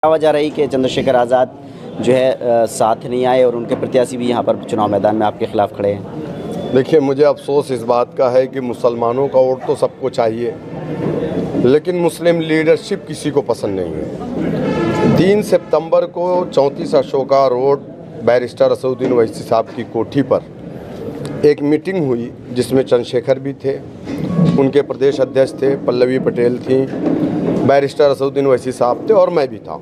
कहा जा रही कि चंद्रशेखर आज़ाद जो है साथ नहीं आए और उनके प्रत्याशी भी यहाँ पर चुनाव मैदान में आपके खिलाफ खड़े हैं। देखिए, मुझे अफसोस इस बात का है कि मुसलमानों का वोट तो सबको चाहिए, लेकिन मुस्लिम लीडरशिप किसी को पसंद नहीं है। 3 सितंबर को 34 अशोका रोड बैरिस्टर असदुद्दीन ओवैसी साहब की कोठी पर एक मीटिंग हुई जिसमें चंद्रशेखर भी थे, उनके प्रदेश अध्यक्ष थे, पल्लवी पटेल थी, बैरिस्टर असदुद्दीन ओवैसी साहब थे और मैं भी था।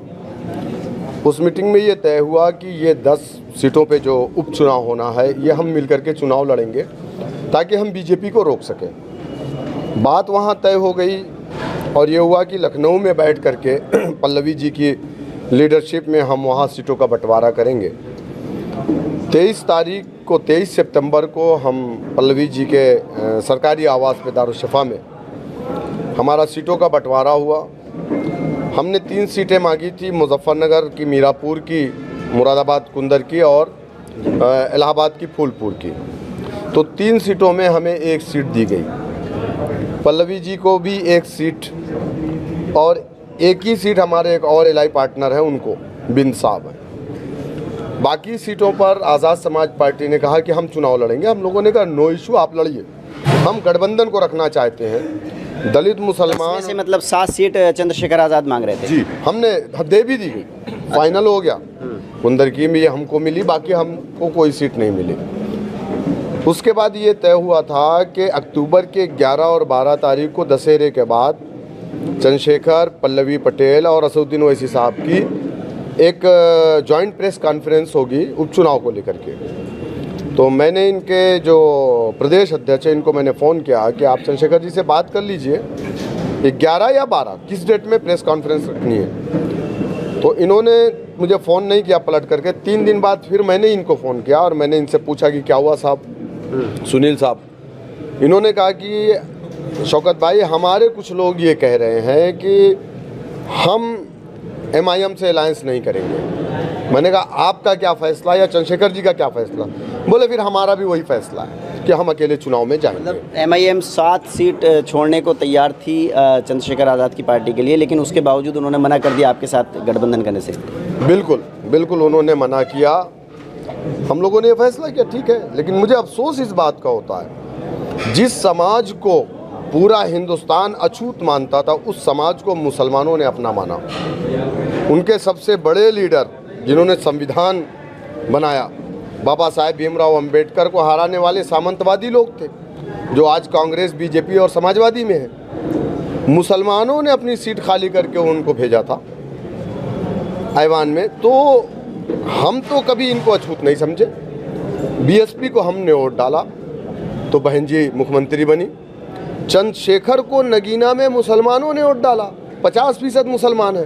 उस मीटिंग में ये तय हुआ कि ये 10 सीटों पे जो उपचुनाव होना है ये हम मिलकर के चुनाव लड़ेंगे ताकि हम बीजेपी को रोक सकें। बात वहाँ तय हो गई और ये हुआ कि लखनऊ में बैठ करके पल्लवी जी की लीडरशिप में हम वहाँ सीटों का बंटवारा करेंगे। 23 सितंबर को हम पल्लवी जी के सरकारी आवास पे दारुशफ़ा में हमारा सीटों का बंटवारा हुआ। हमने 3 सीटें मांगी थी, मुजफ्फरनगर की, मीरापुर की, मुरादाबाद कुंदर की और इलाहाबाद की फूलपुर की। तो 3 सीटों में हमें 1 सीट दी गई, पल्लवी जी को भी 1 सीट और 1 ही सीट हमारे एक और एलआई पार्टनर है उनको, बिन साहब है। बाकी सीटों पर आज़ाद समाज पार्टी ने कहा कि हम चुनाव लड़ेंगे। हम लोगों ने कहा नो इशू, आप लड़िए, हम गठबंधन को रखना चाहते हैं। दलित मुसलमान से मतलब 7 सीट चंद्रशेखर आज़ाद मांग रहे थे जी, हमने दे भी दी गई, फाइनल हो गया। कुंदर की भी हमको मिली, बाकी हमको कोई सीट नहीं मिली। उसके बाद ये तय हुआ था कि अक्टूबर के 11 और 12 तारीख को दशहरे के बाद चंद्रशेखर, पल्लवी पटेल और असदुद्दीन ओवैसी साहब की एक जॉइंट प्रेस कॉन्फ्रेंस होगी उपचुनाव को लेकर के। तो मैंने इनके जो प्रदेश अध्यक्ष हैं इनको मैंने फ़ोन किया कि आप चंद्रशेखर जी से बात कर लीजिए, 11 या 12 किस डेट में प्रेस कॉन्फ्रेंस रखनी है। तो इन्होंने मुझे फ़ोन नहीं किया पलट करके। 3 दिन बाद फिर मैंने इनको फ़ोन किया और मैंने इनसे पूछा कि क्या हुआ साहब, सुनील साहब। इन्होंने कहा कि शौकत भाई, हमारे कुछ लोग ये कह रहे हैं कि हम MIM से अलायंस नहीं करेंगे। मैंने कहा आपका क्या फ़ैसला या चंद्रशेखर जी का क्या फ़ैसला? बोले फिर हमारा भी वही फैसला है कि हम अकेले चुनाव में जाएंगे। मतलब MIM 7 सीट छोड़ने को तैयार थी चंद्रशेखर आज़ाद की पार्टी के लिए, लेकिन उसके बावजूद उन्होंने मना कर दिया आपके साथ गठबंधन करने से। बिल्कुल उन्होंने मना किया। हम लोगों ने ये फैसला किया, ठीक है, लेकिन मुझे अफसोस इस बात का होता है, जिस समाज को पूरा हिंदुस्तान अछूत मानता था उस समाज को मुसलमानों ने अपना माना। उनके सबसे बड़े लीडर जिन्होंने संविधान बनाया, बाबा साहेब भीमराव अंबेडकर को हराने वाले सामंतवादी लोग थे जो आज कांग्रेस, बीजेपी और समाजवादी में है। मुसलमानों ने अपनी सीट खाली करके उनको भेजा था ऐवान में। तो हम तो कभी इनको अछूत नहीं समझे। BSP को हमने वोट डाला तो बहन जी मुख्यमंत्री बनी। चंद्रशेखर को नगीना में मुसलमानों ने वोट डाला, 50% मुसलमान है।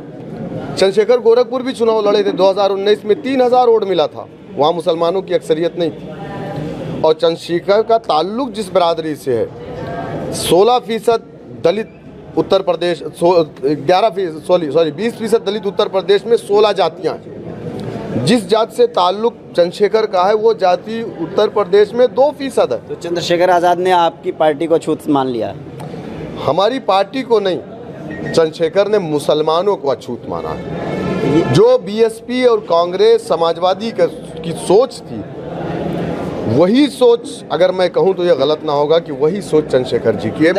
चंद्रशेखर गोरखपुर भी चुनाव लड़े थे, 2019 में 3000 वोट मिला था, वहाँ मुसलमानों की अक्सरियत नहीं थी। और चंद्रशेखर का ताल्लुक जिस बरादरी से है, 16% दलित उत्तर प्रदेश, 20% दलित उत्तर प्रदेश में 16 जातियाँ हैं। जिस जाति से ताल्लुक चंद्रशेखर का है वो जाति उत्तर प्रदेश में 2% है। तो चंद्रशेखर आज़ाद ने आपकी पार्टी को अछूत मान लिया? हमारी पार्टी को नहीं, चंद्रशेखर ने मुसलमानों को अछूत माना है। जो BSP और कांग्रेस समाजवादी की सोच थी, वही सोच, अगर मैं कहूं तो ये गलत ना होगा कि वही सोच चंद्रशेखर जी की है।